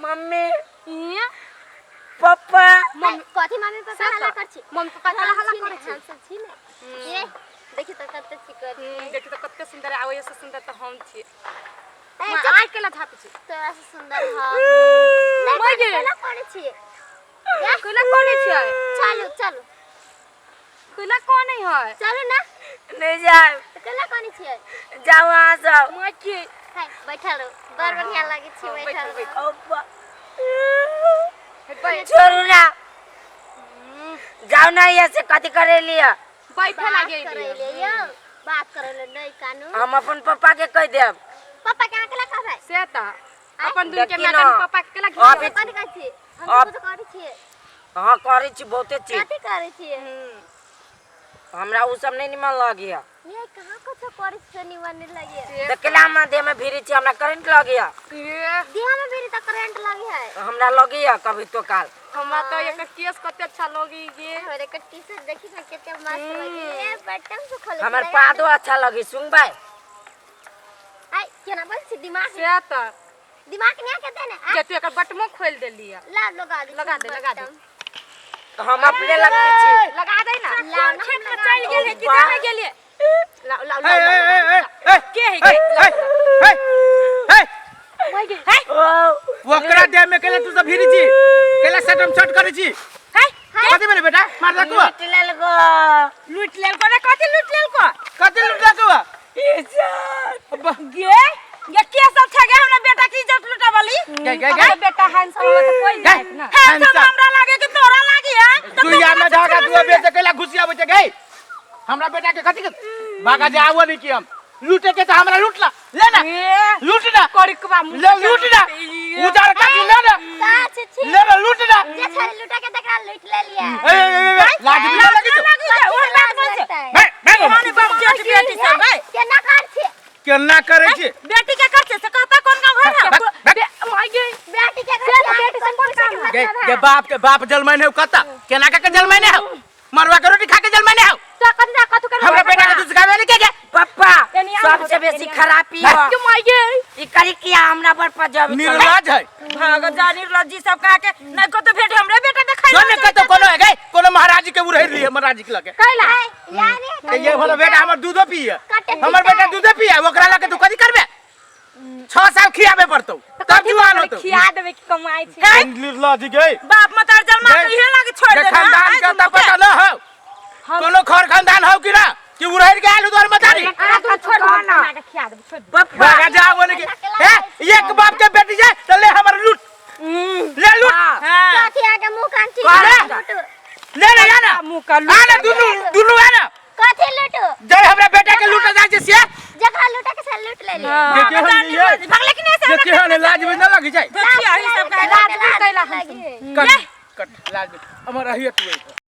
Mummy ये papa mummy कथि mummy papa हल्ला करछि मम्मी पापा हल्ला करछि छी ने ये देखि त कते चिकर देखि त कते सुंदर आवे से सुंदर त हम छी ए आइ केला थापि छी तोरा से सुंदर ह नहीं केला कोने छी या केला कोने छी चलो चलो केला कोने है चलो ना नहीं जाए तो केला कोने छी जाओ वहां जाओ मैं की हाय बैठा लो बर बढ़िया लागे छी बैठा लो पापा छोड़ू ना जाओ ना यहाँ से कथी करे लिया बैठे लागे यो बात करे ले नहीं कानू हम अपन पापा के कह देब पापा के अकेला कहबै से त अपन दुन के देखी मैं ना। पापा के लग अभी कथि कहै छी हम अब- तो करै छी हाँ करे छी बहुते चीज कथि करै छी हमरा उ सब नहीं निमन लगिया ये कहां कुछ करै छी निमन नहीं लगे देखला हम देह में भीरी छी हमरा करंट लगिया देह में भी त करंट लगे है हमरा लगिया कभी तो काल हमरा तो एक केस कते अच्छा लगी गे और एक टी-शर्ट देखि ना केते मस्त लगे ए बटन से खोले हमर पादो अच्छा लगी सुनबाई आई केना बोल छी दिमाग से त दिमाग नहीं कहते ना जे तू एकर बटमो खोल देलिया ला लगा दे लगा दे हम अपने लगते छी लगा दे ना ला ना खेत में लगा चल दे। गेले कि जाने गेलिए लाओ लाओ के है गे ओकरा दे में केला तू सब भिरी छी केला सटम शॉट करै छी कथि भेले बेटा मार दे को लेल गो लूट लेल को रे कथि लूट लेल को कथि लूट दे को गे ये के सब छ गे हमरा बेटा की इज्जत लुटावली गे बेटा हैंडसम हो तो कोई गे, ना handsome। हमरा लागे कि तोरा लागी है तू या में धागा तू बेच केला घुसिया बचे गई हमरा बेटा के कथि के भागा जे आवो नहीं कि हम लूटे के त हमरा लूटला ले ना लूट ना कड़कवा ले लूट ना उधार का ले ना काच छी ले ना लूट ना जे छरी लुटा के देखा लूट ले लिया लाज भी ना लगी माने बाप जेठ बेटी सब भाई केना कर छी केना करे छी बेटी के करछे से कहता कौन गांव घर है माय गे बेटी के बेटी से कौन काम है गे बाप जलमैने हो कता केना के जलमैने हो मरवा के रोटी खा के जलमैने हो तो कन्या कथु कर हमरा बेटा के तू सिखावे नहीं के पापा सबसे बेसी खराबी हो क्यों माय गे ई करी किया हमरा पर पजब निर्लज है भाग जानी लज्जी सब कह के न को तो भेट हमरे बेटा देखाई जोने के तो कोनो है गई कोनो महाराज के उरही रही है महाराज के लगे कैला यानी ये वाला बेटा हमर दूधो पिए हमर बेटा दूधे पिए ओकरा लगे तू कथि करबे 6 साल खियाबे पड़तो तब जुआन होतो खिया देबे की कमाई छी निर्लज गई बाप मतार जन्मा के इहे लागे छोड़ दे खानदान के त पता न हो कोनो घर खानदान हो कि ना कि उरही के आलू दर मतारी तो छोड़ ना खिया देबे छोड़ भागा जाओ बोले के है एक बाप के बेटी जाए तो ले हमर लूट ले लूट कथि आगे मुंह कान छी ले ले ना मुंह का आना दुनु है ना कथि लूटू जय हमरा बेटा के लूटा जाय छै से जकरा लूटा के साथ लूट ले लिया देखिए हम ये भगले कि नहीं से देखिए हम लाज में न लगी जाए देखिए ई सब का रात कैला हम कट लाज हमर रहिए तू